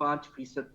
5%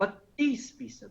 32%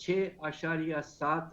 6.7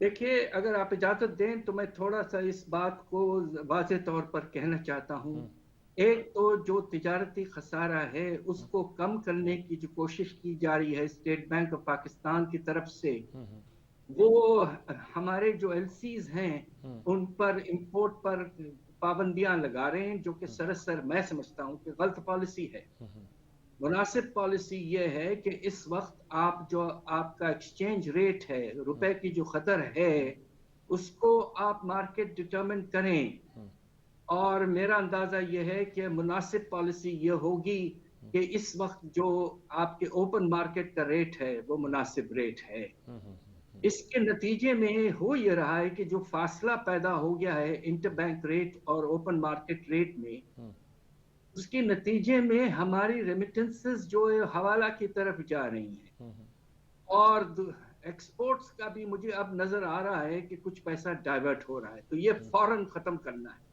دیکھیے اگر آپ اجازت دیں تو میں تھوڑا سا اس بات کو واضح طور پر کہنا چاہتا ہوں. ایک تو جو تجارتی خسارہ ہے اس کو کم کرنے کی جو کوشش کی جا رہی ہے اسٹیٹ بینک آف پاکستان کی طرف سے، وہ ہمارے جو ایل سیز ہیں ان پر امپورٹ پر پابندیاں لگا رہے ہیں، جو کہ سراسر میں سمجھتا ہوں کہ غلط پالیسی ہے. مناسب پالیسی یہ ہے کہ اس وقت آپ کا ایکسچینج ریٹ ہے، روپے کی جو قدر ہے اس کو آپ مارکیٹ ڈٹرمن کریں. اور میرا اندازہ یہ ہے کہ مناسب پالیسی یہ ہوگی کہ اس وقت جو آپ کے اوپن مارکیٹ کا ریٹ ہے وہ مناسب ریٹ ہے. اس کے نتیجے میں ہو یہ رہا ہے کہ جو فاصلہ پیدا ہو گیا ہے انٹر بینک ریٹ اور اوپن مارکیٹ ریٹ میں، اس کے نتیجے میں ہماری ریمیٹنسز جو حوالہ کی طرف جا رہی ہیں، اور ایکسپورٹس کا بھی مجھے اب نظر آ رہا ہے کہ کچھ پیسہ ڈائیورٹ ہو رہا ہے، تو یہ فوراً ختم کرنا ہے.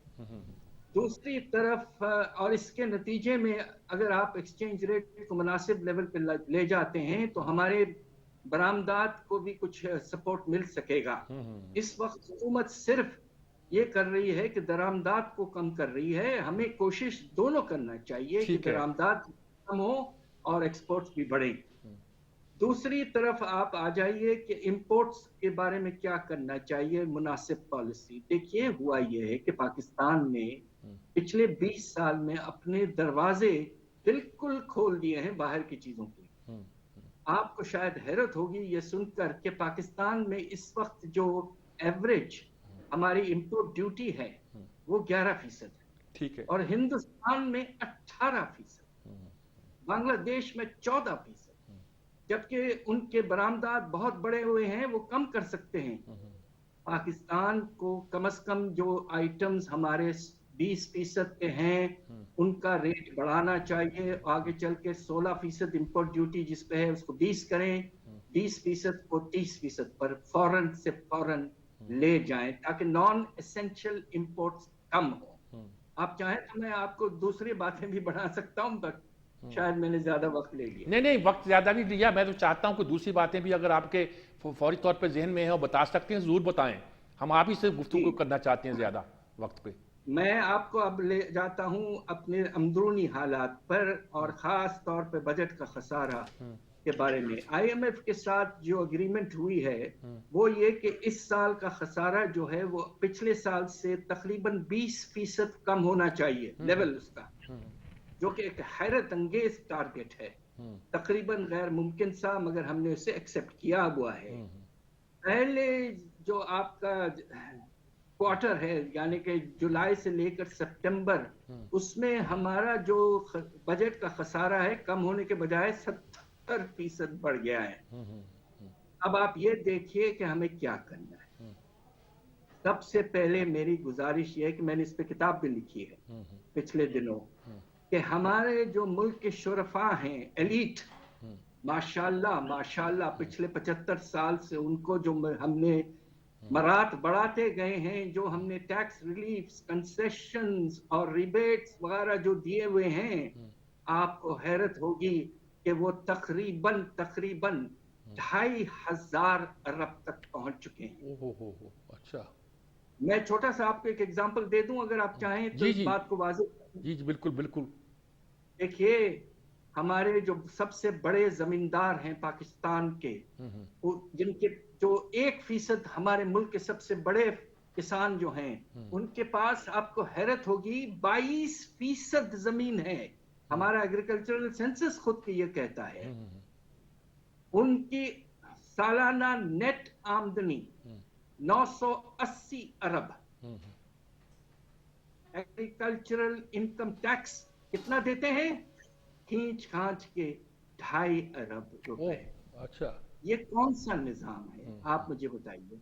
دوسری طرف اور اس کے نتیجے میں اگر آپ ایکسچینج ریٹ کو مناسب لیول پہ لے جاتے ہیں تو ہمارے برآمدات کو بھی کچھ سپورٹ مل سکے گا. اس وقت حکومت صرف یہ کر رہی ہے کہ درآمدات کو کم کر رہی ہے. ہمیں کوشش دونوں کرنا چاہیے کہ ٹھیک ہے. درآمدات کم ہو اور ایکسپورٹس بھی بڑھیں. دوسری طرف آپ آ جائیے کہ امپورٹس کے بارے میں کیا کرنا چاہیے مناسب پالیسی. دیکھیے ہوا یہ ہے کہ پاکستان نے پچھلے 20 سال میں اپنے دروازے بالکل کھول دیے ہیں باہر کی چیزوں کے لیے. آپ کو شاید حیرت ہوگی یہ سن کر کہ پاکستان میں اس وقت جو ایوریج ہماری امپورٹ ڈیوٹی ہے وہ 11% ہے. ٹھیک ہے. اور ہندوستان میں 18%، بنگلہ دیش میں 14%، جبکہ ان کے برآمدات بہت بڑے ہوئے ہیں، وہ کم کر سکتے ہیں. پاکستان کو کم از کم جو آئٹمز ہمارے 20% کے ہیں ان کا ریٹ بڑھانا چاہیے. آگے چل کے 16% امپورٹ ڈیوٹی جس پہ ہے اس کو 20 کریں، 20% کو 30% پر فوراً سے فوراً لے جائیں تاکہ نان ایسینشل امپورٹس کم ہوں. آپ چاہیں تو میں آپ کو دوسری باتیں بھی بڑھا سکتا ہوں، بٹ شاید میں نے زیادہ وقت لے لیا. نہیں وقت زیادہ نہیں لیا. میں تو چاہتا ہوں کہ دوسری باتیں بھی اگر آپ کے فوری طور پہ ذہن میں ہیں اور بتا سکتے ہیں ضرور بتائیں. ہم آپ ہی سے گفتگو کرنا چاہتے ہیں زیادہ وقت پہ. میں آپ کو اب لے جاتا ہوں اپنے اندرونی حالات پر اور خاص طور پہ بجٹ کا خسارہ کے بارے میں. آئی ایم ایف کے ساتھ جو اگریمنٹ ہوئی ہے وہ یہ کہ اس سال کا خسارہ جو ہے وہ پچھلے سال سے تقریباً 20% کم ہونا چاہیے لیول اس کا، جو کہ ایک حیرت انگیز ٹارگٹ ہے، تقریباً غیر ممکن سا، مگر ہم نے اسے ایکسپٹ کیا ہوا ہے. پہلے جو آپ کا کوارٹر ہے یعنی کہ جولائی سے لے کر سپٹمبر، اس میں ہمارا جو بجٹ کا خسارہ ہے کم ہونے کے بجائے 70% بڑھ گیا ہے. اب آپ یہ دیکھیے کہ ہمیں کیا کرنا ہے. سب سے پہلے میری گزارش یہ ہے کہ میں نے اس پہ کتاب بھی لکھی ہے پچھلے دنوں، کہ ہمارے جو ملک کے شرفاء ہیں ایلیٹ، ماشاءاللہ پچھلے 75 سال سے ان کو جو ہم نے مرات بڑھاتے گئے ہیں، جو ہم نے ٹیکس ریلیفز، کنسیشنز اور ریبیٹس وغیرہ جو دیے ہوئے ہیں، آپ کو حیرت ہوگی کہ وہ تقریباً 2,500 ارب تک پہنچ چکے ہیں. اچھا. میں چھوٹا سا آپ کو ایک ایگزامپل دے دوں اگر آپ چاہیں تو اس بات کو واضح کروں. جی بالکل. دیکھیے ہمارے جو سب سے بڑے زمیندار ہیں پاکستان کے، جن کے جو 1% ہمارے ملک کے سب سے بڑے کسان جو ہیں، ان کے پاس آپ کو حیرت ہوگی 22% زمین ہے. ہمارا ایگریکلچرل سینسس خود کی یہ کہتا ہے. ان کی سالانہ نیٹ آمدنی 980 ارب. ایگریکلچرل انکم ٹیکس کتنا دیتے ہیں؟ کھینچ کھانچ کے 2.5 ارب روپے. اچھا. یہ کون سا نظام ہے آپ مجھے بتائیے.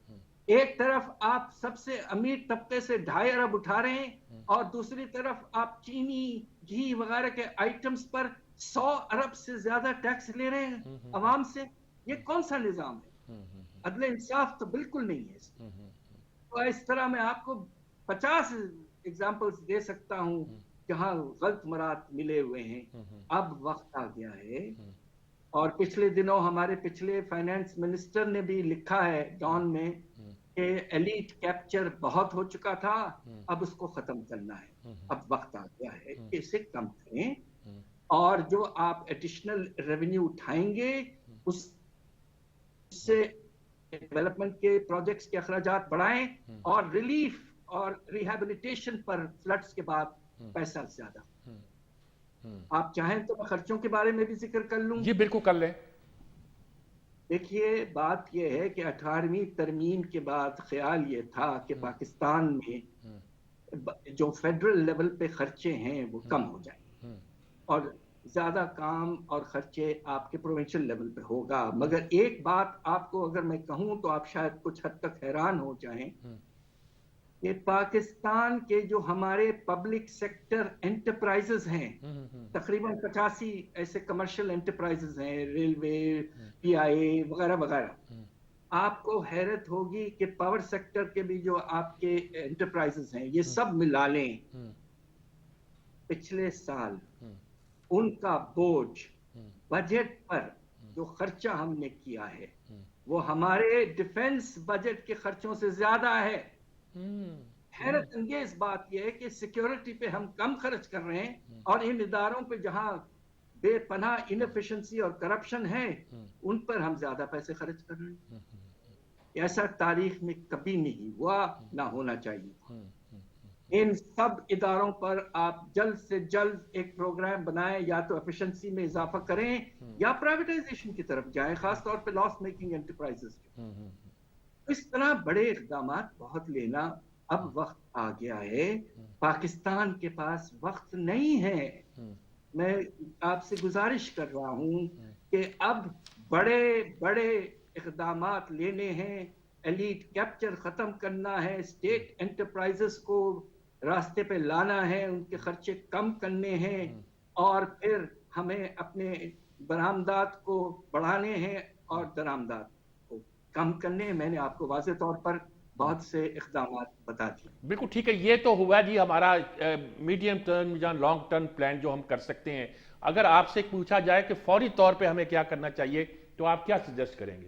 ایک طرف آپ سب سے امیر طبقے سے 2.5 ارب اٹھا رہے ہیں اور دوسری طرف آپ چینی، گھی وغیرہ کے آئٹمز پر 100 ارب سے زیادہ ٹیکس لے رہے ہیں عوام سے. یہ کون سا نظام ہے؟ عدل انصاف تو بالکل نہیں ہے. تو اس طرح میں آپ کو 50 ایگزامپلز دے سکتا ہوں جہاں غلط مراد ملے ہوئے ہیں. اب وقت آ گیا ہے، اور پچھلے دنوں ہمارے پچھلے فائنانس منسٹر نے بھی لکھا ہے ڈان میں کہ ایلیٹ کیپچر بہت ہو چکا تھا، اب اس کو ختم کرنا ہے، اب وقت آ گیا ہے کہ اسے کم کریں، اور جو آپ ایڈیشنل ریونیو اٹھائیں گے اس سے ڈیولپمنٹ کے پروجیکٹس کے اخراجات بڑھائیں، اور ریلیف اور ریہیبلیٹیشن پر فلڈز کے بعد پیسہ زیادہ. آپ چاہیں تو میں خرچوں کے بارے میں بھی ذکر کر لوں. جی بالکل کر لیں. دیکھیے بات یہ ہے کہ 18ویں ترمیم کے بعد خیال یہ تھا کہ پاکستان میں جو فیڈرل لیول پہ خرچے ہیں وہ کم ہو جائیں اور زیادہ کام اور خرچے آپ کے پروونشل لیول پہ ہوگا. مگر ایک بات آپ کو اگر میں کہوں تو آپ شاید کچھ حد تک حیران ہو جائیں کہ پاکستان کے جو ہمارے پبلک سیکٹر انٹرپرائزز ہیں، تقریباً 85 ایسے کمرشل انٹرپرائزز ہیں، ریلوے، پی آئی اے وغیرہ وغیرہ. آپ کو حیرت ہوگی کہ پاور سیکٹر کے بھی جو آپ کے انٹرپرائزز ہیں یہ سب ملا لیں، پچھلے سال ان کا بوجھ بجٹ پر جو خرچہ ہم نے کیا ہے وہ ہمارے ڈیفنس بجٹ کے خرچوں سے زیادہ ہے. حیرت انگیز بات یہ ہے کہ سیکیورٹی پہ ہم کم خرچ کر رہے ہیں اور ان اداروں پہ جہاں بے پناہ انفیشنسی اور کرپشن ہے ان پر ہم زیادہ پیسے خرچ کر رہے ہیں. ایسا تاریخ میں کبھی نہیں ہوا، نہ ہونا چاہیے. ان سب اداروں پر آپ جلد سے جلد ایک پروگرام بنائیں، یا تو ایفیشنسی میں اضافہ کریں یا پرائیویٹائزیشن کی طرف جائیں، خاص طور پہ لاس میکنگ انٹرپرائزز. اس طرح بڑے اقدامات بہت لینا. اب وقت آ گیا ہے، پاکستان کے پاس وقت نہیں ہے. میں آپ سے گزارش کر رہا ہوں کہ اب بڑے بڑے اقدامات لینے ہیں، ایلیٹ کیپچر ختم کرنا ہے، اسٹیٹ انٹرپرائزز کو راستے پہ لانا ہے، ان کے خرچے کم کرنے ہیں، اور پھر ہمیں اپنے برآمدات کو بڑھانے ہیں اور درآمدات کو کم کرنے ہیں. میں نے آپ کو واضح طور پر بہت سے اقدامات بتا دیے. بالکل ٹھیک ہے. یہ تو ہوا جی ہمارا میڈیم ٹرم یا لانگ ٹرم پلان جو ہم کر سکتے ہیں. اگر آپ سے پوچھا جائے کہ فوری طور پہ ہمیں کیا کرنا چاہیے تو آپ کیا سجیسٹ کریں گے؟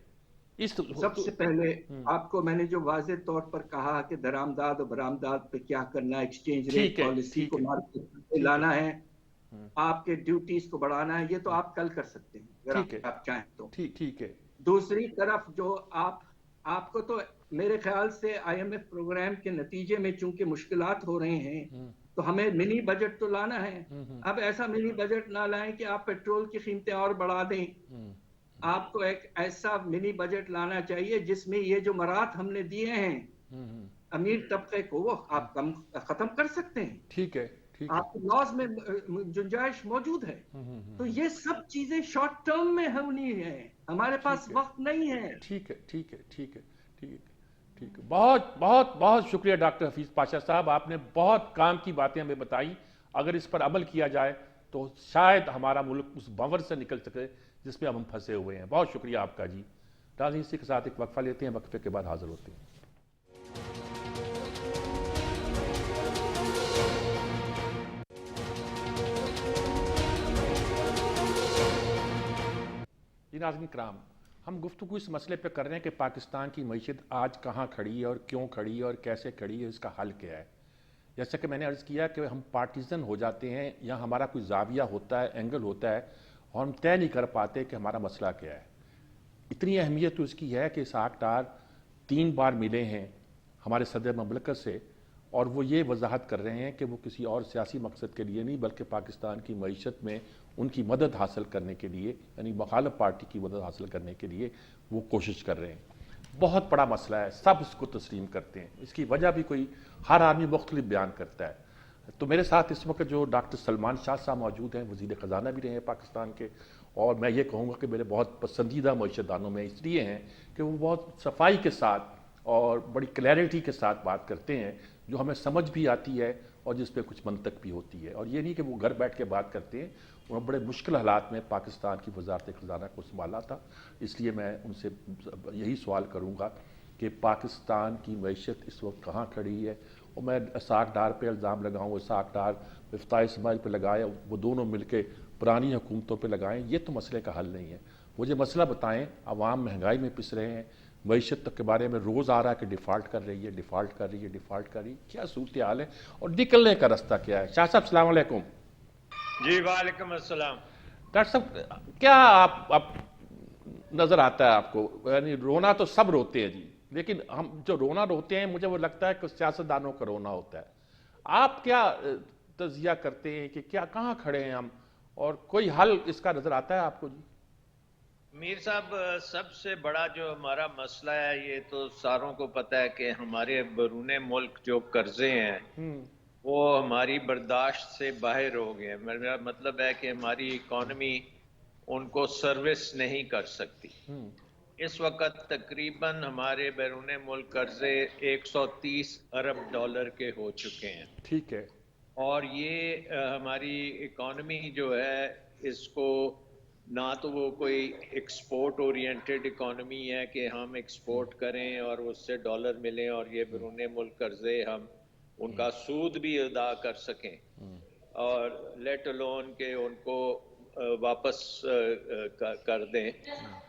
سب سے پہلے آپ کو میں نے جو واضح طور پر کہا کہ درآمدات اور برآمدات پہ کیا کرنا ہے، ایکسچینج ریٹ پالیسی کو مارکیٹ پہ لانا ہے، آپ کے ڈیوٹیز کو بڑھانا ہے، یہ تو آپ کل کر سکتے ہیں اگر آپ چاہیں تو. ٹھیک ہے. دوسری طرف جو آپ کو تو میرے خیال سے آئی ایم ایف پروگرام کے نتیجے میں چونکہ مشکلات ہو رہے ہیں تو ہمیں منی بجٹ تو لانا ہے. اب ایسا منی بجٹ نہ لائیں کہ آپ پیٹرول کی قیمتیں اور بڑھا دیں. آپ کو ایک ایسا منی بجٹ لانا چاہیے جس میں یہ جو مرات ہم نے دیے ہیں امیر طبقے کو وہ آپ ختم کر سکتے ہیں. ٹھیک ہے. آپ کے لاز میں گنجائش موجود ہے. تو یہ سب چیزیں شارٹ ٹرم میں ہونی ہیں، ہمارے پاس وقت نہیں ہے. ٹھیک ہے. بہت بہت بہت شکریہ ڈاکٹر حفیظ پاشا صاحب، آپ نے بہت کام کی باتیں ہمیں بتائی. اگر اس پر عمل کیا جائے تو شاید ہمارا ملک اس بھنور سے نکل سکے جس میں ہم پھنسے ہوئے ہیں. بہت شکریہ آپ کا جی. ناظرین اسی کے ساتھ ایک وقفہ لیتے ہیں، وقفے کے بعد حاضر ہوتے ہیں. جی ناظرین کرام، ہم گفتگو اس مسئلے پہ کر رہے ہیں کہ پاکستان کی معیشت آج کہاں کھڑی ہے اور کیوں کھڑی ہے اور کیسے کھڑی ہے، اس کا حل کیا ہے. جیسا کہ میں نے عرض کیا کہ ہم پارٹیزن ہو جاتے ہیں یا ہمارا کوئی زاویہ ہوتا ہے، اینگل ہوتا ہے، اور ہم طے نہیں کر پاتے کہ ہمارا مسئلہ کیا ہے. اتنی اہمیت تو اس کی ہے کہ اسحاق ڈار 3 بار ملے ہیں ہمارے صدر مملکت سے، اور وہ یہ وضاحت کر رہے ہیں کہ وہ کسی اور سیاسی مقصد کے لیے نہیں بلکہ پاکستان کی معیشت میں ان کی مدد حاصل کرنے کے لیے، یعنی مخالف پارٹی کی مدد حاصل کرنے کے لیے وہ کوشش کر رہے ہیں. بہت بڑا مسئلہ ہے، سب اس کو تسلیم کرتے ہیں. اس کی وجہ بھی کوئی ہر آدمی مختلف بیان کرتا ہے. تو میرے ساتھ اس وقت جو ڈاکٹر سلمان شاہ صاحب موجود ہیں، وزیر خزانہ بھی رہے ہیں پاکستان کے، اور میں یہ کہوں گا کہ میرے بہت پسندیدہ معیشت دانوں میں اس لیے ہیں کہ وہ بہت صفائی کے ساتھ اور بڑی کلیئرٹی کے ساتھ بات کرتے ہیں جو ہمیں سمجھ بھی آتی ہے اور جس پہ کچھ منطق بھی ہوتی ہے. اور یہ نہیں کہ وہ گھر بیٹھ کے بات کرتے ہیں، انہوں نے بڑے مشکل حالات میں پاکستان کی وزارت خزانہ کو سنبھالا تھا. اس لیے میں ان سے یہی سوال کروں گا کہ پاکستان کی معیشت اس وقت کہاں کھڑی ہے. اور میں اسحاق ڈار پہ الزام لگاؤں، اسحاق ڈار مفتاح اسماعیل پہ لگائے، وہ دونوں مل کے پرانی حکومتوں پہ لگائیں، یہ تو مسئلے کا حل نہیں ہے. مجھے مسئلہ بتائیں، عوام مہنگائی میں پس رہے ہیں، معیشت کے بارے میں روز آ رہا ہے کہ ڈیفالٹ کر رہی ہے، ڈیفالٹ کر رہی ہے، ڈیفالٹ کر رہی ہے. کیا صورتحال ہے اور نکلنے کا راستہ کیا ہے؟ شاہ صاحب السلام علیکم. جی وعلیکم السلام. ڈاکٹر صاحب کیا آپ نظر آتا ہے آپ کو؟ یعنی رونا تو سب روتے ہیں جی، لیکن ہم جو رونا روتے ہیں مجھے وہ لگتا ہے کہ سیاستدانوں کا رونا ہوتا ہے. آپ کیا تجزیہ کرتے ہیں کہ کیا کہاں کھڑے ہیں ہم، اور کوئی حل اس کا نظر آتا ہے آپ کو جی؟ میر صاحب، سب سے بڑا جو ہمارا مسئلہ ہے یہ تو ساروں کو پتہ ہے کہ ہمارے بیرون ملک جو قرضے ہیں وہ ہماری برداشت سے باہر ہو گئے ہیں. میرا مطلب ہے کہ ہماری اکانومی ان کو سروس نہیں کر سکتی. اس وقت تقریباً ہمارے بیرون ملک قرضے 130 ارب ڈالر کے ہو چکے ہیں. ٹھیک ہے. اور یہ ہماری اکانومی جو ہے اس کو نہ تو وہ کوئی ایکسپورٹ اورینٹڈ اکانومی ہے کہ ہم ایکسپورٹ کریں اور اس سے ڈالر ملیں اور یہ بیرون ملک قرضے ہم ان کا سود بھی ادا کر سکیں اور لیٹ الون کہ ان کو واپس کر دیں.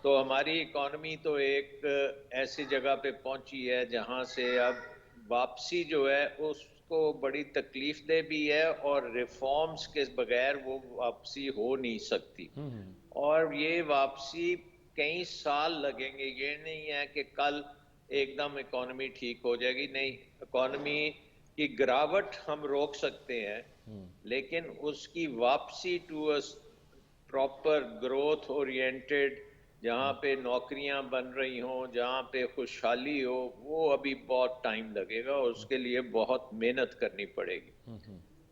تو ہماری اکانومی تو ایک ایسی جگہ پہ پہنچی ہے جہاں سے اب واپسی جو ہے اس کو بڑی تکلیف دہ بھی ہے اور ریفارمز کے بغیر وہ واپسی ہو نہیں سکتی. اور یہ واپسی کئی سال لگیں گے. یہ نہیں ہے کہ کل ایک دم اکانومی ٹھیک ہو جائے گی. نہیں، اکانومی کی گراوٹ ہم روک سکتے ہیں لیکن اس کی واپسی ٹو پراپر گروتھ اورینٹڈ جہاں پہ نوکریاں بن رہی ہوں، جہاں پہ خوشحالی ہو، وہ ابھی بہت ٹائم لگے گا اور اس کے لیے بہت محنت کرنی پڑے گی.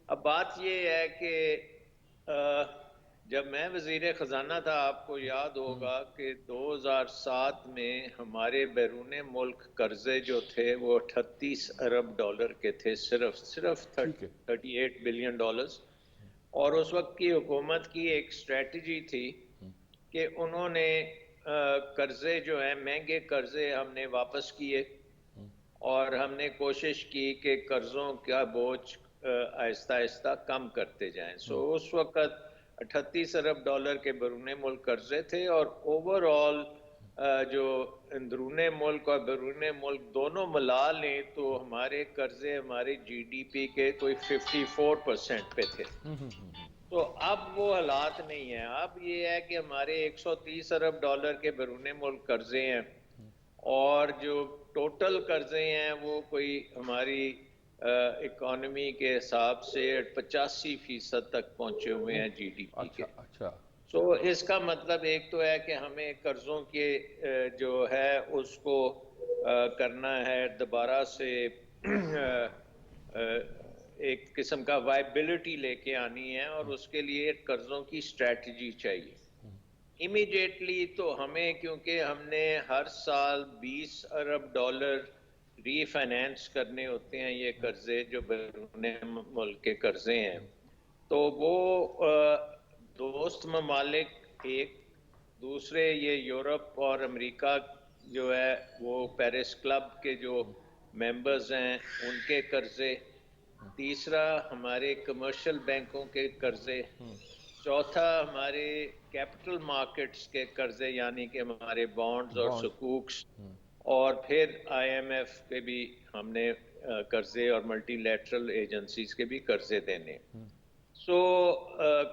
اب بات یہ ہے کہ جب میں وزیر خزانہ تھا آپ کو یاد ہوگا کہ 2007 میں ہمارے بیرون ملک قرضے جو تھے وہ 38 ارب ڈالر کے تھے، صرف 38 بلین ڈالرز. اور اس وقت کی حکومت کی ایک اسٹریٹجی تھی کہ انہوں نے قرضے جو ہیں مہنگے قرضے ہم نے واپس کیے اور ہم نے کوشش کی کہ قرضوں کا بوجھ آہستہ آہستہ کم کرتے جائیں. سو اس وقت 38 ارب ڈالر کے بیرون ملک قرضے تھے اور اوور آل جو اندرون ملک اور بیرون ملک دونوں ملا لیں تو ہمارے قرضے ہمارے جی ڈی پی کے کوئی 54% پہ تھے. تو اب وہ حالات نہیں ہیں. اب یہ ہے کہ ہمارے 130 ارب ڈالر کے بیرون ملک قرضے ہیں اور جو ٹوٹل قرضے ہیں وہ کوئی ہماری اکانومی کے حساب سے 85% تک پہنچے ہوئے ہیں جی ڈی پی کے. اچھا. سو اس کا مطلب ایک تو ہے کہ ہمیں قرضوں کے جو ہے اس کو کرنا ہے دوبارہ سے ایک قسم کا وائبلٹی لے کے آنی ہے اور اس کے لیے قرضوں کی اسٹریٹجی چاہیے. امیڈیٹلی تو ہمیں، کیونکہ ہم نے ہر سال 20 ارب ڈالر ری فائنینس کرنے ہوتے ہیں یہ قرضے جو بیرون ملک کے قرضے ہیں، تو وہ دوست ممالک ایک دوسرے یہ یورپ اور امریکہ جو ہے وہ پیرس کلب کے جو ممبرز ہیں ان کے قرضے، تیسرا ہمارے کمرشل بینکوں کے قرضے، چوتھا ہمارے کیپٹل مارکیٹس کے قرضے یعنی کہ ہمارے بانڈز اور سکوکس، اور پھر آئی ایم ایف کے بھی ہم نے قرضے اور ملٹی لیٹرل ایجنسیز کے بھی قرضے دینے. سو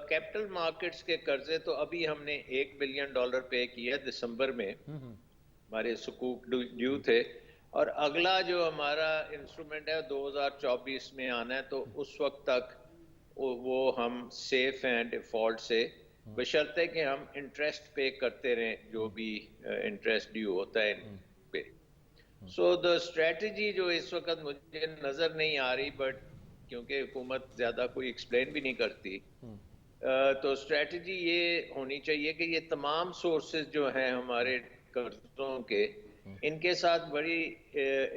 کیپٹل مارکیٹس کے قرضے تو ابھی ہم نے $1 بلین پے کیا دسمبر میں، ہمارے سکوک ڈیو تھے، اور اگلا جو ہمارا انسٹرومنٹ ہے 2024 میں آنا ہے تو اس وقت تک وہ ہم سیف ہیں ڈیفالٹ سے، بشرطے کہ ہم انٹرسٹ پے کرتے رہیں جو بھی انٹرسٹ ڈیو ہوتا ہے ان پہ. سو دا اسٹریٹجی جو اس وقت مجھے نظر نہیں آ رہی، بٹ کیونکہ حکومت زیادہ کوئی ایکسپلین بھی نہیں کرتی، تو اسٹریٹجی یہ ہونی چاہیے کہ یہ تمام سورسز جو ہیں ہمارے قرضوں کے، ان کے ساتھ بڑی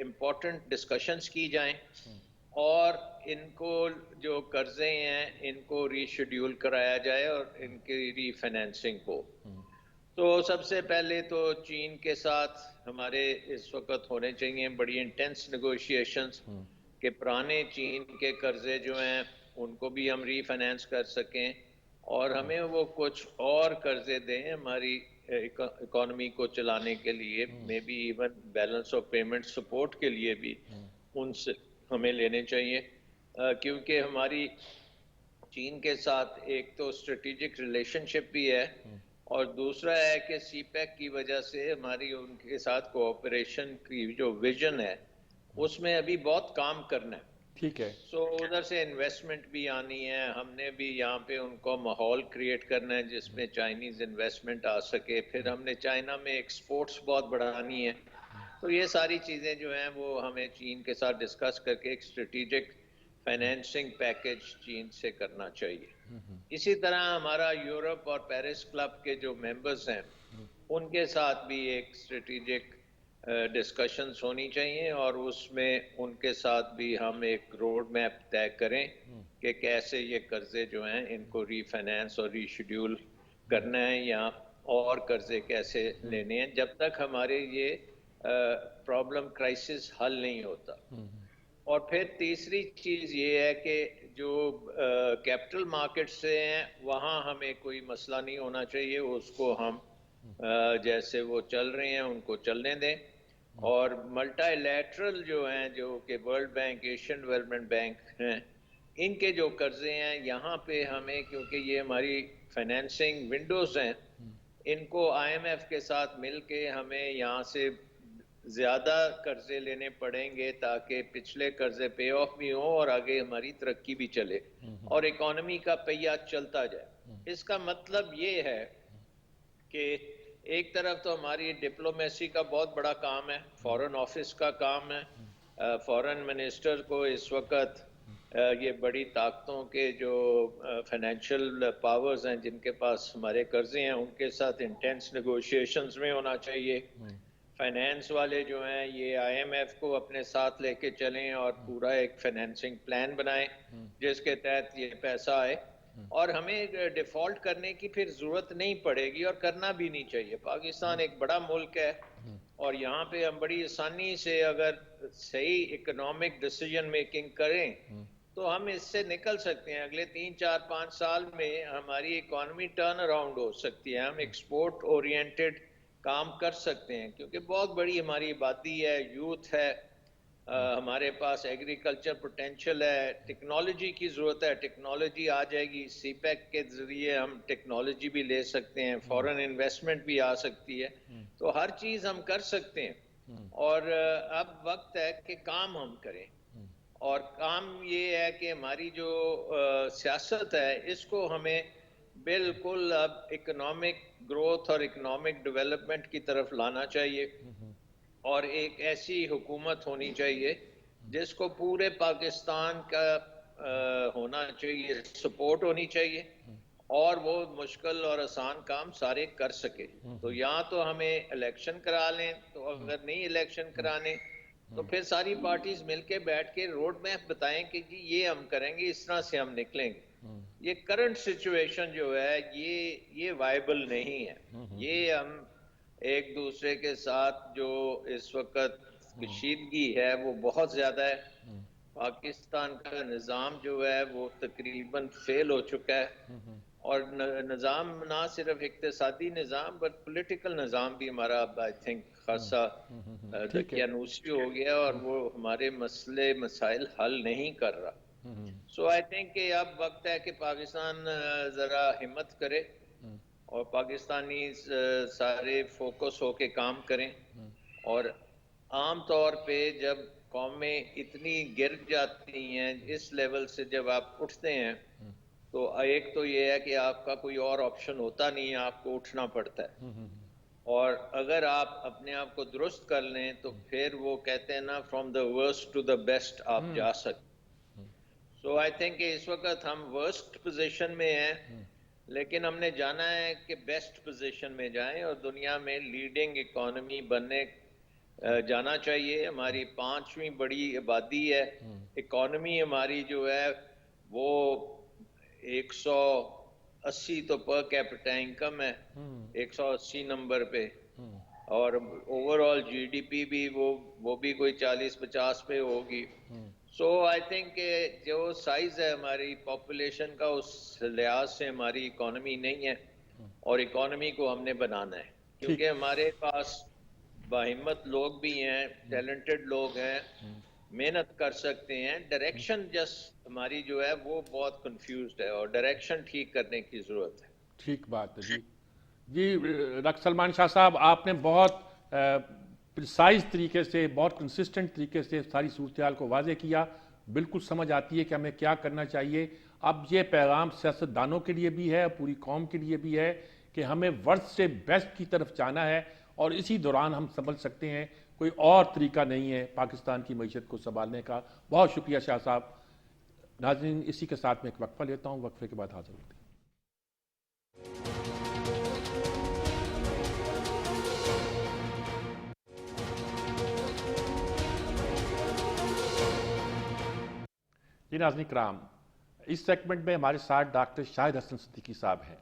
امپورٹنٹ ڈسکشنز کی جائیں اور ان کو جو قرضے ہیں ان کو ری شیڈیول کرایا جائے اور ان کی ری فائنینسنگ ہو. تو سب سے پہلے تو چین کے ساتھ ہمارے اس وقت ہونے چاہیے بڑی انٹینس نیگوشیشنز کہ پرانے چین کے قرضے جو ہیں ان کو بھی ہم ری فائنینس کر سکیں اور ہمیں وہ کچھ اور قرضے دیں ہماری اکانومی کو چلانے کے لیے، may be even balance of payment support کے لیے بھی ان سے ہمیں لینے چاہیے، کیونکہ ہماری چین کے ساتھ ایک تو اسٹریٹجک ریلیشن شپ بھی ہے، اور دوسرا ہے کہ سی پیک کی وجہ سے ہماری ان کے ساتھ کوآپریشن کی جو ویژن ہے اس میں ابھی بہت کام کرنا ہے. ٹھیک ہے. سو ادھر سے انویسٹمنٹ بھی آنی ہے، ہم نے بھی یہاں پہ ان کو ماحول کریٹ کرنا ہے جس میں چائنیز انویسٹمنٹ آ سکے، پھر ہم نے چائنا میں ایکسپورٹس بہت بڑھانی ہے. تو یہ ساری چیزیں جو ہیں وہ ہمیں چین کے ساتھ ڈسکس کر کے ایک اسٹریٹجک فائنینسنگ پیکج چین سے کرنا چاہیے. اسی طرح ہمارا یورپ اور پیرس کلب کے جو ممبرز ہیں ان کے ساتھ بھی ایک اسٹریٹجک ڈسکشنز ہونی چاہیے، اور اس میں ان کے ساتھ بھی ہم ایک روڈ میپ طے کریں کہ کیسے یہ قرضے جو ہیں ان کو ری فائنینس اور ری شیڈیول کرنا ہے، یا اور قرضے کیسے لینے ہیں جب تک ہمارے یہ پرابلم کرائسس حل نہیں ہوتا. اور پھر تیسری چیز یہ ہے کہ جو کیپٹل مارکیٹ سے ہیں وہاں ہمیں کوئی مسئلہ نہیں ہونا چاہیے، اس کو ہم جیسے وہ چل رہے ہیں ان کو چلنے دیں. اور ملٹی لیٹرل جو ہیں، جو کہ world bank, Asian development bank ہیں، ان کے جو قرضے ہیں یہاں پہ ہمیں، کیونکہ یہ ہماری فائنینسنگ ونڈوز ہیں، ان کو آئی ایم ایف کے ساتھ مل کے ہمیں یہاں سے زیادہ قرضے لینے پڑیں گے تاکہ پچھلے قرضے پے آف بھی ہوں اور آگے ہماری ترقی بھی چلے اور اکانومی کا پہیہ چلتا جائے. اس کا مطلب یہ ہے کہ ایک طرف تو ہماری ڈپلومیسی کا بہت بڑا کام ہے، فورن آفس کا کام ہے. فورن منسٹر کو اس وقت یہ بڑی طاقتوں کے جو فائنینشیل پاورز ہیں جن کے پاس ہمارے قرضے ہیں ان کے ساتھ انٹینس نیگوشیشنز میں ہونا چاہیے. فائنینس والے جو ہیں یہ آئی ایم ایف کو اپنے ساتھ لے کے چلیں اور پورا ایک فائنینسنگ پلان بنائیں جس کے تحت یہ پیسہ آئے، اور ہمیں ڈیفالٹ کرنے کی پھر ضرورت نہیں پڑے گی اور کرنا بھی نہیں چاہیے. پاکستان ایک بڑا ملک ہے اور یہاں پہ ہم بڑی آسانی سے اگر صحیح اکنامک ڈیسیجن میکنگ کریں تو ہم اس سے نکل سکتے ہیں. اگلے 3-4-5 سال میں ہماری اکانومی ٹرن اراؤنڈ ہو سکتی ہے، ہم ایکسپورٹ اورینٹڈ کام کر سکتے ہیں کیونکہ بہت بڑی ہماری آبادی ہے، یوتھ ہے، ہمارے پاس ایگریکلچر پوٹینشیل ہے، ٹیکنالوجی کی ضرورت ہے، ٹیکنالوجی آ جائے گی. سی پیک کے ذریعے ہم ٹیکنالوجی بھی لے سکتے ہیں، فورن انویسٹمنٹ بھی آ سکتی ہے، تو ہر چیز ہم کر سکتے ہیں. اور اب وقت ہے کہ کام ہم کریں، اور کام یہ ہے کہ ہماری جو سیاست ہے اس کو ہمیں بالکل اب اکنامک گروتھ اور اکنامک ڈیولپمنٹ کی طرف لانا چاہیے، اور ایک ایسی حکومت ہونی چاہیے جس کو پورے پاکستان کا ہونا چاہیے، سپورٹ ہونی چاہیے، اور وہ مشکل اور آسان کام سارے کر سکے. تو یہاں تو ہمیں الیکشن کرا لیں، تو اگر نہیں الیکشن کرانے تو پھر ساری پارٹیز مل کے بیٹھ کے روڈ میپ بتائیں کہ جی یہ ہم کریں گے، اس طرح سے ہم نکلیں گے. یہ کرنٹ سچویشن جو ہے یہ وائبل نہیں ہے. یہ ہم ایک دوسرے کے ساتھ جو اس وقت کشیدگی ہے وہ بہت زیادہ ہے. پاکستان کا نظام جو ہے وہ تقریباً فیل ہو چکا ہے، اور نظام نہ صرف اقتصادی نظام بٹ پولیٹیکل نظام بھی ہمارا آئی تھنک خاصا دقیانوسی ہو گیا، اور وہ ہمارے مسائل حل نہیں کر رہا. سو آئی تھنک کہ اب وقت ہے کہ پاکستان ذرا ہمت کرے اور پاکستانی سارے فوکس ہو کے کام کریں. اور عام طور پہ جب قومیں اتنی گر جاتی ہیں اس لیول سے، جب آپ اٹھتے ہیں تو ایک تو یہ ہے کہ آپ کا کوئی اور آپشن ہوتا نہیں ہے، آپ کو اٹھنا پڑتا ہے. اور اگر آپ اپنے آپ کو درست کر لیں تو پھر وہ کہتے ہیں نا from the worst to the best آپ جا سکتے. سو آئی تھنک کہ اس وقت ہم ورسٹ پوزیشن میں ہیں، لیکن ہم نے جانا ہے کہ بیسٹ پوزیشن میں جائیں اور دنیا میں لیڈنگ اکانومی بننے جانا چاہیے. ہماری 5ویں بڑی آبادی ہے، اکانومی ہماری جو ہے وہ 180 تو پر کیپٹا انکم ہے، 180 نمبر پہ، اور over all G D P بھی وہ بھی کوئی 40-50 پہ ہوگی. سو آئی تھنک کہ جو سائز ہے ہماری پاپولیشن کا اس لحاظ سے ہماری اکانومی نہیں ہے، اور اکانومی کو ہم نے بنانا ہے. کیونکہ ہمارے پاس باہمت لوگ بھی ہیں، ٹیلنٹڈ لوگ ہیں، محنت کر سکتے ہیں. ڈائریکشن جسٹ ہماری جو ہے وہ بہت کنفیوزڈ ہے، اور ڈائریکشن ٹھیک کرنے کی ضرورت ہے. ٹھیک بات ہے جی. جی ڈاکٹر سلمان شاہ صاحب، آپ نے بہت پرسائز طریقے سے، بہت کنسسٹنٹ طریقے سے ساری صورتحال کو واضح کیا. بالکل سمجھ آتی ہے کہ ہمیں کیا کرنا چاہیے. اب یہ پیغام سیاست دانوں کے لیے بھی ہے، پوری قوم کے لیے بھی ہے کہ ہمیں ورسٹ سے بیسٹ کی طرف جانا ہے، اور اسی دوران ہم سنبھل سکتے ہیں. کوئی اور طریقہ نہیں ہے پاکستان کی معیشت کو سنبھالنے کا. بہت شکریہ شاہ صاحب. ناظرین، اسی کے ساتھ میں ایک وقفہ لیتا ہوں، وقفے کے بعد حاضر ہوتے ہیں. جی ناظرین کرام، اس سیگمنٹ میں ہمارے ساتھ ڈاکٹر شاہد حسن صدیقی صاحب ہیں،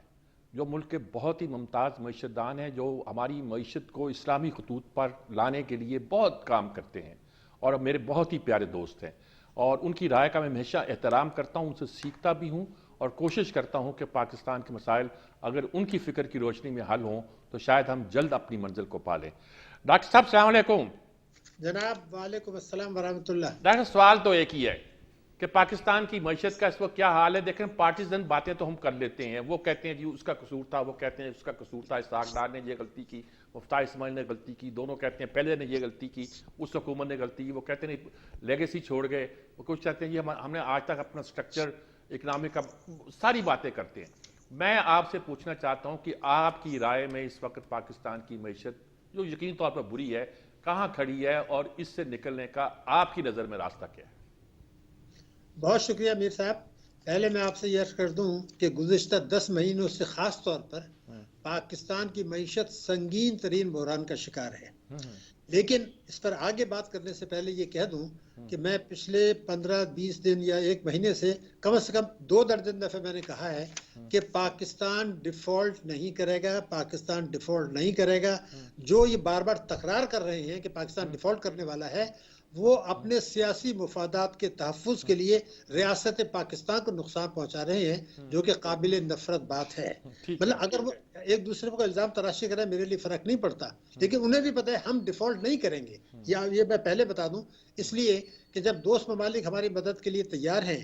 جو ملک کے بہت ہی ممتاز معیشت دان ہیں، جو ہماری معیشت کو اسلامی خطوط پر لانے کے لیے بہت کام کرتے ہیں، اور میرے بہت ہی پیارے دوست ہیں. اور ان کی رائے کا میں ہمیشہ احترام کرتا ہوں، ان سے سیکھتا بھی ہوں، اور کوشش کرتا ہوں کہ پاکستان کے مسائل اگر ان کی فکر کی روشنی میں حل ہوں تو شاید ہم جلد اپنی منزل کو پا لیں. ڈاکٹر صاحب السلام علیکم. جناب وعلیکم السلام ورحمۃ اللہ. ڈاکٹر سوال تو ایک ہی ہے کہ پاکستان کی معیشت کا اس وقت کیا حال ہے. دیکھیں، پارٹیزن باتیں تو ہم کر لیتے ہیں، وہ کہتے ہیں جی اس کا قصور تھا، وہ کہتے ہیں اس کا قصور تھا، اسحاق ڈار نے یہ غلطی کی، مفتاح اسماعیل نے غلطی کی، دونوں کہتے ہیں پہلے نے یہ غلطی کی، اس حکومت نے غلطی کی، وہ کہتے ہیں لیگیسی چھوڑ گئے، وہ کچھ کہتے ہیں جی ہم نے آج تک اپنا سٹرکچر اکنامک کا، ساری باتیں کرتے ہیں. میں آپ سے پوچھنا چاہتا ہوں کہ آپ کی رائے میں اس وقت پاکستان کی معیشت جو یقین طور پر بری ہے کہاں کھڑی ہے، اور اس سے نکلنے کا آپ کی نظر میں راستہ کیا ہے؟ بہت شکریہ میر صاحب. پہلے میں آپ سے یہ عرض کر دوں کہ گزشتہ 10 مہینوں سے خاص طور پر پاکستان کی معیشت سنگین ترین بحران کا شکار ہے. لیکن اس پر آگے بات کرنے سے پہلے یہ کہہ دوں کہ میں پچھلے 15-20 دن یا ایک مہینے سے کم 2 درجن دفعہ میں نے کہا ہے کہ پاکستان ڈیفالٹ نہیں کرے گا، پاکستان ڈیفالٹ نہیں کرے گا. جو یہ بار بار تکرار کر رہے ہیں کہ پاکستان ڈیفالٹ کرنے والا ہے، وہ اپنے سیاسی مفادات کے تحفظ کے لیے ریاست پاکستان کو نقصان پہنچا رہے ہیں، جو کہ قابل نفرت بات ہے. مطلب اگر وہ ایک دوسرے کو الزام تراشی کریں میرے لیے فرق نہیں پڑتا، لیکن انہیں بھی پتہ ہے ہم ڈیفالٹ نہیں کریں گے. یہ میں پہلے بتا دوں، اس لیے کہ جب دوست ممالک ہماری مدد کے لیے تیار ہیں،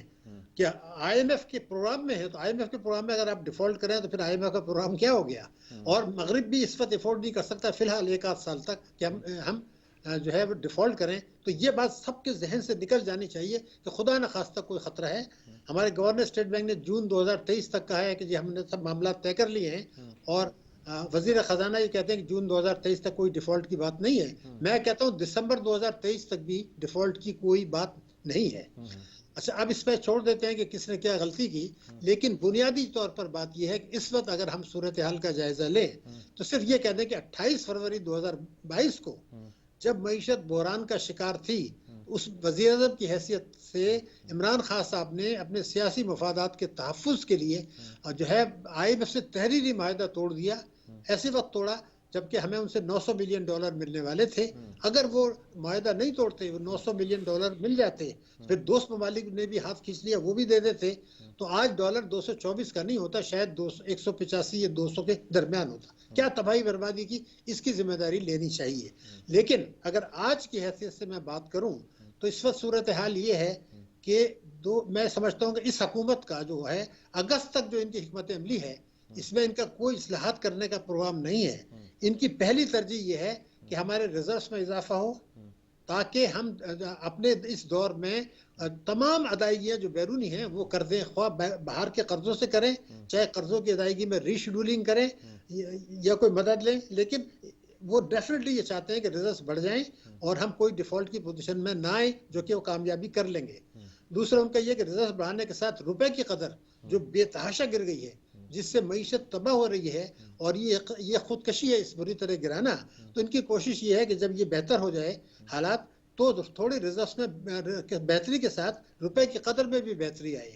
کہ آئی ایم ایف کے پروگرام میں ہے، تو آئی ایم ایف کے پروگرام میں اگر آپ ڈیفالٹ کریں تو پھر آئی ایم ایف کا پروگرام کیا ہو گیا؟ اور مغرب بھی اس وقت افورڈ نہیں کر سکتا فی الحال 1 سال تک کہ ہم جو ہے وہ ڈیفالٹ کریں. تو یہ بات سب کے ذہن سے نکل جانی چاہیے کہ خدا نخواستہ کوئی خطرہ ہے. ہمارے گورنر اسٹیٹ بینک نے جون 2023 تک کہا ہے کہ جی ہم نے سب معاملات طے کر لیے ہیں، اور وزیر خزانہ یہ کہتے ہیں کہ جون 2023 تک کوئی ڈیفالٹ کی بات نہیں ہے. میں کہتا ہوں دسمبر 2023 تک بھی ڈیفالٹ کی کوئی بات نہیں ہے. اچھا، اب اس پہ چھوڑ دیتے ہیں کہ کس نے کیا غلطی کی، لیکن بنیادی طور پر بات یہ ہے کہ اس وقت اگر ہم صورتحال کا جائزہ لیں تو صرف یہ کہہ دیں کہ 28 فروری 2022 کو جب معیشت بحران کا شکار تھی، اس وزیر اعظم کی حیثیت سے عمران خان صاحب نے اپنے سیاسی مفادات کے تحفظ کے لیے جو ہے آئی ایم ایف سے تحریری معاہدہ توڑ دیا. ایسے وقت توڑا جبکہ ہمیں ان سے $900 ملین ملنے والے تھے. اگر وہ معاہدہ نہیں توڑتے، وہ $900 ملین مل جاتے، پھر دوست ممالک نے بھی ہاتھ کھینچ لیا، وہ بھی دے دیتے، تو آج ڈالر 224 کا نہیں ہوتا، شاید 185 یا 200 کے درمیان ہوتا. کیا تباہی بربادی کی، اس کی ذمہ داری لینی چاہیے. لیکن اگر آج کی حیثیت سے میں بات کروں تو اس وقت صورتحال یہ ہے کہ میں سمجھتا ہوں کہ اس حکومت کا جو ہے اگست تک جو ان کی حکمت عملی ہے، اس میں ان کا کوئی اصلاحات کرنے کا پروگرام نہیں ہے. ان کی پہلی ترجیح یہ ہے کہ ہمارے ریزروز میں اضافہ ہو، تاکہ ہم اپنے اس دور میں تمام ادائیگیاں جو بیرونی ہیں وہ کر دیں، خواہ باہر کے قرضوں سے کریں، چاہے قرضوں کی ادائیگی میں ری شیڈولنگ کریں یا کوئی مدد لیں. لیکن وہ ڈیفینیٹلی یہ چاہتے ہیں کہ ریزروز بڑھ جائیں اور ہم کوئی ڈیفالٹ کی پوزیشن میں نہ آئیں، جو کہ وہ کامیابی کر لیں گے. دوسرا ان کا یہ کہ ریزروز بڑھانے کے ساتھ روپے کی قدر جو بے تحاشا گر گئی ہے، جس سے معیشت تباہ ہو رہی ہے، اور یہ خودکشی ہے اس بری طرح گرانا. تو ان کی کوشش یہ ہے کہ جب یہ بہتر ہو جائے حالات تو تھوڑی ریزروز میں بہتری کے ساتھ روپے کی قدر میں بھی بہتری آئے.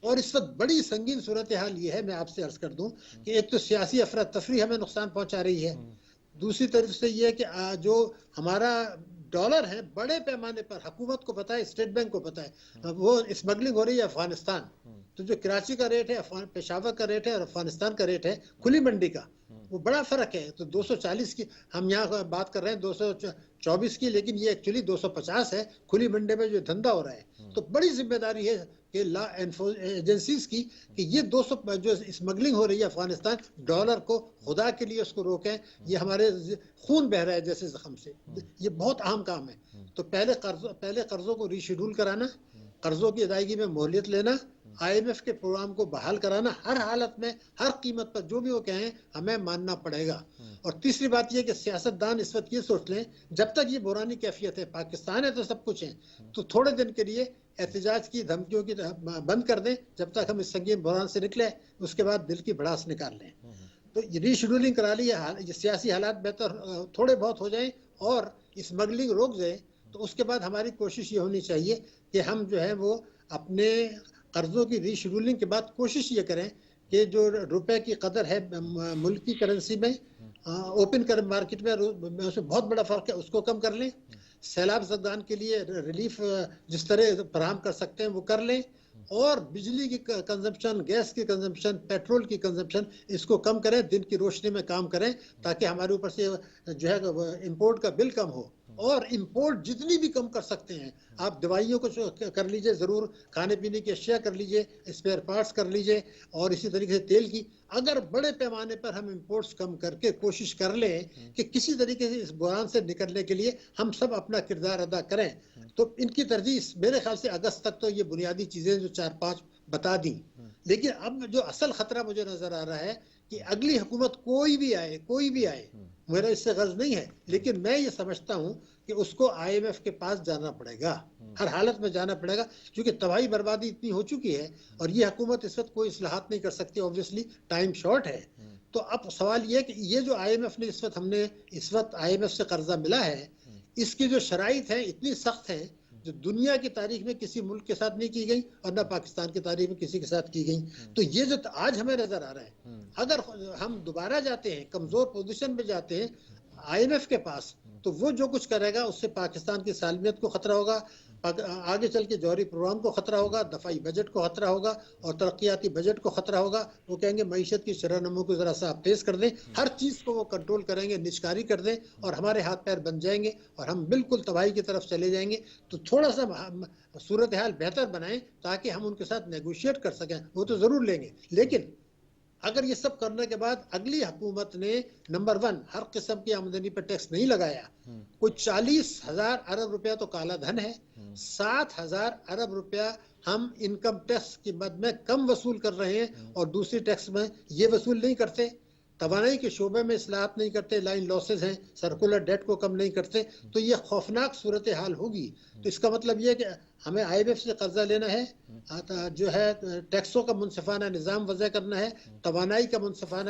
اور اس وقت بڑی سنگین صورتحال یہ ہے، میں آپ سے عرض کر دوں کہ ایک تو سیاسی افراتفری ہمیں نقصان پہنچا رہی ہے، دوسری طرف سے یہ کہ جو ہمارا ڈالر ہے بڑے پیمانے پر حکومت کو پتہ ہے، اسٹیٹ بینک کو پتہ ہے، وہ اسمگلنگ ہو رہی ہے افغانستان. تو جو کراچی کا ریٹ ہے، پشاور کا ریٹ ہے اور افغانستان کا ریٹ ہے کھلی منڈی کا، وہ بڑا فرق ہے. تو 240 کی ہم یہاں بات کر رہے ہیں 224 کی, لیکن یہ ایکچولی 250 ہے کھلی منڈے میں جو دھندا ہو رہا ہے. تو بڑی ذمہ داری ہے کہ لا ایجنسیز کی کہ یہ 200 جو اسمگلنگ ہو رہی ہے افغانستان ڈالر کو, خدا کے لیے اس کو روکیں. یہ ہمارے خون بہ رہا ہے جیسے زخم سے. یہ بہت اہم کام ہے. تو پہلے قرضوں کو ری شیڈول کرانا, قرضوں کی ادائیگی میں مہلت لینا, IMF کے پروگرام کو بحال کرانا, ہر حالت میں ہر قیمت پر جو بھی وہ کہیں ہمیں ماننا پڑے گا. اور تیسری بات یہ کہ سیاستدان اس وقت یہ سوچ لیں جب تک یہ بحرانی کیفیت ہے, پاکستان ہے تو سب کچھ ہے, تو تھوڑے دن کے لیے احتجاج کی دھمکیوں کی بند کر دیں جب تک ہم اس سنگین بحران سے نکلے, اس کے بعد دل کی بھڑاس نکال لیں. تو ری شیڈولنگ کرا لی, یہ سیاسی حالات بہتر تھوڑے بہت ہو جائیں اور اسمگلنگ روک جائے, تو اس کے بعد ہماری کوشش یہ ہونی چاہیے کہ ہم جو ہے وہ اپنے قرضوں کی ری شیڈولنگ کے بعد کوشش یہ کریں کہ جو روپے کی قدر ہے ملک کی کرنسی میں, اوپن مارکیٹ میں اس میں بہت بڑا فرق ہے, اس کو کم کر لیں. سیلاب زدگان کے لیے ریلیف جس طرح فراہم کر سکتے ہیں وہ کر لیں, اور بجلی کی کنزمپشن, گیس کی کنزمپشن, پیٹرول کی کنزمپشن اس کو کم کریں, دن کی روشنی میں کام کریں تاکہ ہمارے اوپر سے جو ہے امپورٹ کا بل کم ہو. اور امپورٹ جتنی بھی کم کر سکتے ہیں, آپ دوائیوں کو کر لیجئے, ضرور کھانے پینے کی اشیاء کر لیجئے, اسپیئر پارٹس کر لیجئے, اور اسی طریقے سے تیل کی. اگر بڑے پیمانے پر ہم امپورٹس کم کر کے کوشش کر لیں کہ کسی طریقے سے اس بحران سے نکلنے کے لیے ہم سب اپنا کردار ادا کریں, تو ان کی ترجیح میرے خیال سے اگست تک تو یہ بنیادی چیزیں جو 4-5 بتا دیں. لیکن اب جو اصل خطرہ مجھے نظر آ رہا ہے کہ اگلی حکومت کوئی بھی آئے, میرا اس سے غرض نہیں ہے, لیکن میں یہ سمجھتا ہوں کہ اس کو IMF کے پاس جانا پڑے گا, ہر حالت میں جانا پڑے گا, کیونکہ تباہی بربادی اتنی ہو چکی ہے اور یہ حکومت اس وقت کوئی اصلاحات نہیں کر سکتی, اوبویسلی ٹائم شارٹ ہے. تو اب سوال یہ کہ یہ جو IMF نے اس وقت IMF سے قرضہ ملا ہے, اس کی جو شرائط ہیں اتنی سخت ہیں جو دنیا کی تاریخ میں کسی ملک کے ساتھ نہیں کی گئی اور نہ پاکستان کی تاریخ میں کسی کے ساتھ کی گئی. تو یہ جو آج ہمیں نظر آ رہا ہے, اگر ہم دوبارہ جاتے ہیں, کمزور پوزیشن میں جاتے ہیں IMF کے پاس, تو وہ جو کچھ کرے گا اس سے پاکستان کی سالمیت کو خطرہ ہوگا, آگے چل کے جوہری پروگرام کو خطرہ ہوگا, دفاعی بجٹ کو خطرہ ہوگا, اور ترقیاتی بجٹ کو خطرہ ہوگا. وہ کہیں گے معیشت کی شرح نمو کو ذرا سا آپ تیز کر دیں, ہر چیز کو وہ کنٹرول کریں گے, نچکاری کر دیں, اور ہمارے ہاتھ پیر بن جائیں گے اور ہم بالکل تباہی کی طرف چلے جائیں گے. تو تھوڑا سا صورتحال بہتر بنائیں تاکہ ہم ان کے ساتھ نیگوشیٹ کر سکیں. وہ تو ضرور لیں گے, لیکن اگر یہ سب کرنے کے بعد اگلی حکومت نے نمبر 1 ہر قسم کی آمدنی پر ٹیکس نہیں لگایا, کوئی 40,000 ارب روپیہ تو کالا دھن ہے, 7,000 ارب روپیہ ہم انکم ٹیکس کی مد میں کم وصول کر رہے ہیں اور دوسری ٹیکس میں یہ وصول نہیں کرتے, توانائی کے شعبے میں اصلاحات نہیں کرتے, لائن لاسز ہیں, سرکولر ڈیٹ کو کم نہیں کرتے, تو یہ خوفناک صورتحال ہوگی. تو اس کا مطلب یہ کہ ہمیں IMF سے قرضہ لینا ہے, جو ہے ٹیکسوں کا منصفانہ نظام وضع کرنا ہے, توانائی کا منصفانہ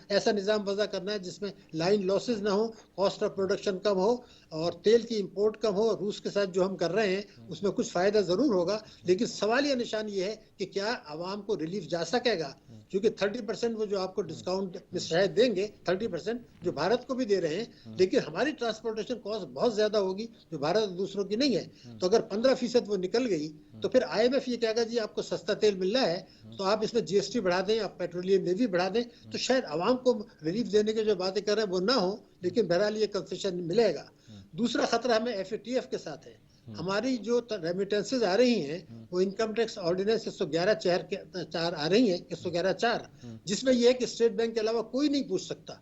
ایسا نظام وضع کرنا ہے جس میں لائن لاسز نہ ہو, کاسٹ آف پروڈکشن کم ہو, اور تیل کی امپورٹ کم ہو. روس کے ساتھ جو ہم کر رہے ہیں اس میں کچھ فائدہ ضرور ہوگا, لیکن سوالیہ نشان یہ ہے کہ کیا عوام کو ریلیف جا سکے گا, کیونکہ 30% وہ جو آپ کو ڈسکاؤنٹ شاید دیں گے, 30% جو بھارت کو بھی دے رہے ہیں, لیکن ہماری ٹرانسپورٹیشن کاسٹ بہت زیادہ ہوگی جو بھارت دوسروں کی نہیں ہے. تو اگر 15% وہ نکل گئی تو پھر IMF یہ کہے گا جی آپ کو سستا تیل مل رہا ہے تو آپ اس میں GST بڑھا دیں, آپ پیٹرولیم لیوی بڑھا دیں, تو شاید عوام کو ریلیف دینے کے جو باتیں کر رہے ہیں وہ نہ ہو, لیکن بہرحال یہ کنسیشن ملے گا. دوسرا خطرہ ہمیں FATF کے ساتھ ہے. ہماری جو ریمیٹنسز آ رہی ہیں وہ انکم ٹیکس آرڈیننس 111(4) آ رہی ہیں, 111(4), جس میں یہ ہے کہ اسٹیٹ بینک کے علاوہ کوئی نہیں پوچھ سکتا.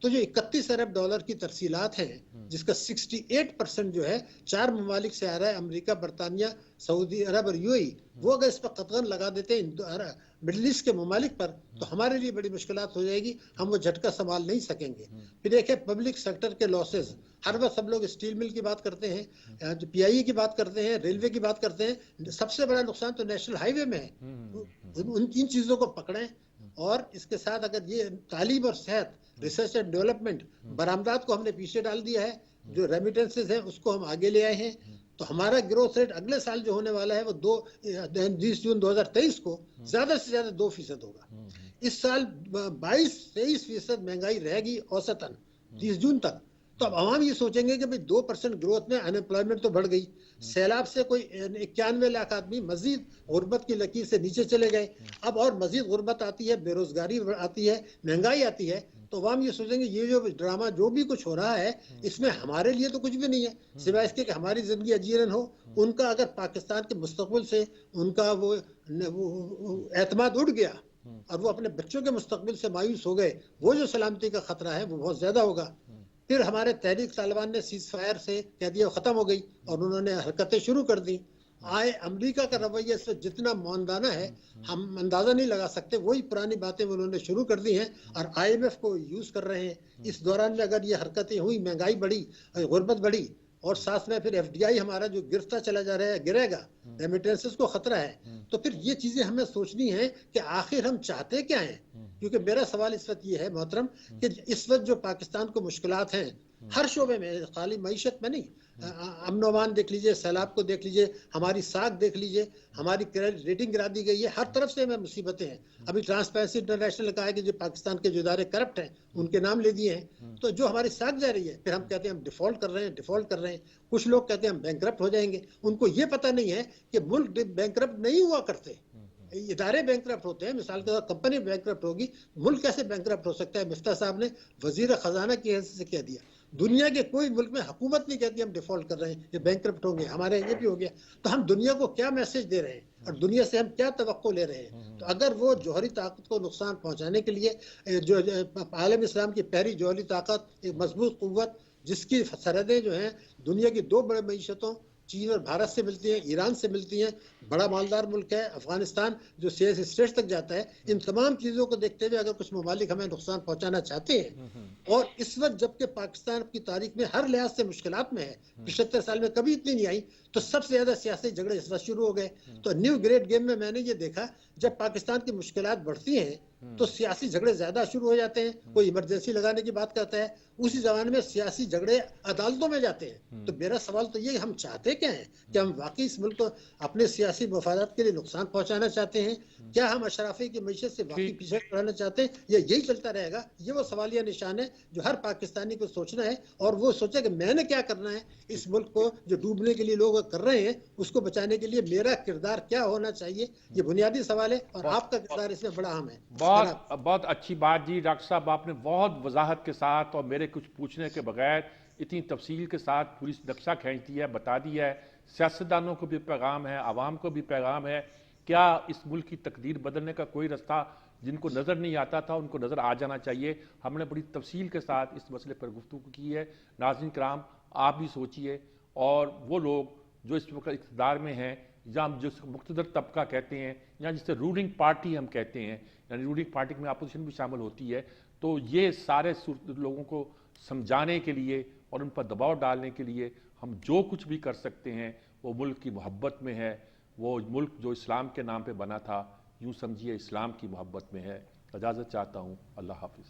تو جو 31 ارب ڈالر کی ترسیلات ہیں, جس کا 68% جو ہے 4 ممالک سے آ رہا ہے, امریکہ, برطانیہ, سعودی عرب اور UAE, وہ اگر اس پر قطغن لگا دیتے ہیں مڈل ایسٹ کے ممالک پر, تو ہمارے لیے بڑی مشکلات ہو جائے گی, ہم وہ جھٹکا سنبھال نہیں سکیں گے. پھر ایک ہے پبلک سیکٹر کے لاسز. ہر وقت سب لوگ اسٹیل مل کی بات کرتے ہیں, PIE کی بات کرتے ہیں, ریلوے کی بات کرتے ہیں. سب سے بڑا نقصان تو نیشنل ہائی وے میں ہے. ان چیزوں کو پکڑیں, اور اس کے ساتھ اگر یہ تعلیم اور صحت, ریسرچ اینڈ ڈیولپمنٹ, برآمدات کو ہم نے پیچھے ڈال دیا ہے, جو ریمیٹنسز ہیں اس کو ہم آگے لے آئے ہیں, تو ہمارا گروتھ ریٹ اگلے سال جو ہونے والا ہے وہ 20 جون 2023 کو زیادہ سے زیادہ 2% ہوگا. اس سال 22-23% مہنگائی رہے گی اوسطاً 30 جون تک. تو اب عوام یہ سوچیں گے کہ 2% گروتھ میں ان امپلائمنٹ تو بڑھ گئی, سیلاب سے کوئی 91 لاکھ آدمی مزید غربت کی لکیر سے نیچے چلے گئے, اب اور مزید غربت آتی ہے, بے روزگاری آتی ہے, مہنگائی آتی ہے, تو عوام یہ سوچیں گے یہ جو ڈرامہ جو بھی کچھ ہو رہا ہے اس میں ہمارے لیے تو کچھ بھی نہیں ہے سوائے اس کے کہ ہماری زندگی اجیرن ہو. ان کا اگر پاکستان کے مستقبل سے ان کا وہ اعتماد اٹھ گیا اور وہ اپنے بچوں کے مستقبل سے مایوس ہو گئے, وہ جو سلامتی کا خطرہ ہے وہ بہت زیادہ ہوگا. پھر ہمارے تحریک طالبان نے سیز فائر سے کہہ دیا ختم ہو گئی اور انہوں نے حرکتیں شروع کر دی. امریکہ کا رویہ اس وقت جتنا معاندانہ ہے ہم اندازہ نہیں لگا سکتے. وہی پرانی باتیں انہوں نے شروع کر دی ہیں اور IMF کو یوز کر رہے ہیں. اس دوران میں اگر یہ حرکتیں ہوئی, مہنگائی بڑھی, غربت بڑھی اور ساتھ میں پھر FDI ہمارا جو گرتا چلا جا رہا ہے گرے گا, ریمیٹنسز کو خطرہ ہے, تو پھر یہ چیزیں ہمیں سوچنی ہیں کہ آخر ہم چاہتے کیا ہیں. کیونکہ میرا سوال اس وقت یہ ہے محترم کہ اس وقت جو پاکستان کو مشکلات ہیں ہر شعبے میں, خالی معیشت میں نہیں, امن و امان دیکھ لیجئے, سیلاب کو دیکھ لیجئے, ہماری ساکھ دیکھ لیجئے, ہماری کریڈٹ ریٹنگ گرا دی گئی ہے, ہر طرف سے ہمیں مصیبتیں ہیں. ابھی ٹرانسپیرنسی انٹرنیشنل نے کہا ہے کہ جو پاکستان کے جو ادارے کرپٹ ہیں ان کے نام لے دیے ہیں. تو جو ہماری ساکھ جا رہی ہے, پھر ہم کہتے ہیں ہم ڈیفالٹ کر رہے ہیں. کچھ لوگ کہتے ہیں ہم بینکرپٹ ہو جائیں گے. ان کو یہ پتہ نہیں ہے کہ ملک بینکرپٹ نہیں ہوا کرتے, ادارے بینکرپٹ ہوتے ہیں. مثال کے طور کمپنی بینکرپٹ ہوگی, ملک کیسے بینکرپٹ ہو سکتا ہے؟ مفتاح صاحب نے وزیر خزانہ کی حیثیت سے کہہ دیا. دنیا کے کوئی ملک میں حکومت نہیں کہتی ہم ڈیفالٹ کر رہے ہیں, یہ بینکرپٹ ہوں گے, ہمارے یہ بھی ہو گیا. تو ہم دنیا کو کیا میسج دے رہے ہیں اور دنیا سے ہم کیا توقع لے رہے ہیں؟ تو اگر وہ جوہری طاقت کو نقصان پہنچانے کے لیے جو عالم اسلام کی پہلی جوہری طاقت, ایک مضبوط قوت جس کی سرحدیں جو ہیں دنیا کی دو بڑے معیشتوں چین اور بھارت سے ملتی ہیں, ایران سے ملتی ہیں, بڑا مالدار ملک ہے افغانستان جو 6 اسٹیٹس تک جاتا ہے, ان تمام چیزوں کو دیکھتے ہوئے اگر کچھ ممالک ہمیں نقصان پہنچانا چاہتے ہیں, اور اس وقت جبکہ پاکستان کی تاریخ میں ہر لحاظ سے مشکلات میں ہے, 75 سال میں کبھی اتنی نہیں آئی, تو سب سے زیادہ سیاسی جھگڑے اس وقت شروع ہو گئے. تو نیو گریٹ گیم میں نے یہ دیکھا جب پاکستان کی مشکلات بڑھتی ہیں تو سیاسی جھگڑے زیادہ شروع ہو جاتے ہیں. کوئی ایمرجنسی لگانے کی بات کرتا ہے, اسی زمانے میں سیاسی جھگڑے عدالتوں میں جاتے ہیں. تو میرا سوال تو یہ, ہم چاہتے کیا ہیں؟ کہ ہم واقعی اس ملک کو اپنے سیاسی مفادات کے لیے نقصان پہنچانا چاہتے ہیں؟ کیا ہم اشرافی کی معیشت سے واقعی پیچھے رہنا چاہتے ہیں, یا یہی چلتا رہے گا؟ یہ وہ سوالیہ نشان ہے جو ہر پاکستانی کو سوچنا ہے, اور وہ سوچے کہ میں نے کیا کرنا ہے اس ملک کو جو ڈوبنے کے لیے لوگ کر رہے ہیں, اس کو بچانے کے لیے میرا کردار کیا ہونا چاہیے. یہ بنیادی سوال ہے اور آپ کا کردار اس میں بڑا اہم ہے. بہت اچھی بات جی ڈاکٹر صاحب, آپ نے بہت وضاحت کے ساتھ اور میرے کچھ پوچھنے کے بغیر اتنی تفصیل کے ساتھ پوری نقشہ کھینچ دیا ہے, بتا دیا ہے. سیاستدانوں کو بھی پیغام ہے, عوام کو بھی پیغام ہے, کیا اس ملک کی تقدیر بدلنے کا کوئی رستہ جن کو نظر نہیں آتا تھا ان کو نظر آ جانا چاہیے. ہم نے بڑی تفصیل کے ساتھ اس مسئلے پر گفتگو کی ہے. ناظرین کرام, آپ بھی سوچئے, اور وہ لوگ جو اس وقت اقتدار میں ہیں یا ہم جس مقتدر طبقہ کہتے ہیں یا جسے رولنگ پارٹی ہم کہتے ہیں, یعنی رولنگ پارٹی میں اپوزیشن بھی شامل ہوتی ہے, تو یہ سارے لوگوں کو سمجھانے کے لیے اور ان پر دباؤ ڈالنے کے لیے ہم جو کچھ بھی کر سکتے ہیں وہ ملک کی محبت میں ہے. وہ ملک جو اسلام کے نام پہ بنا تھا, یوں سمجھیے اسلام کی محبت میں ہے. اجازت چاہتا ہوں, اللہ حافظ.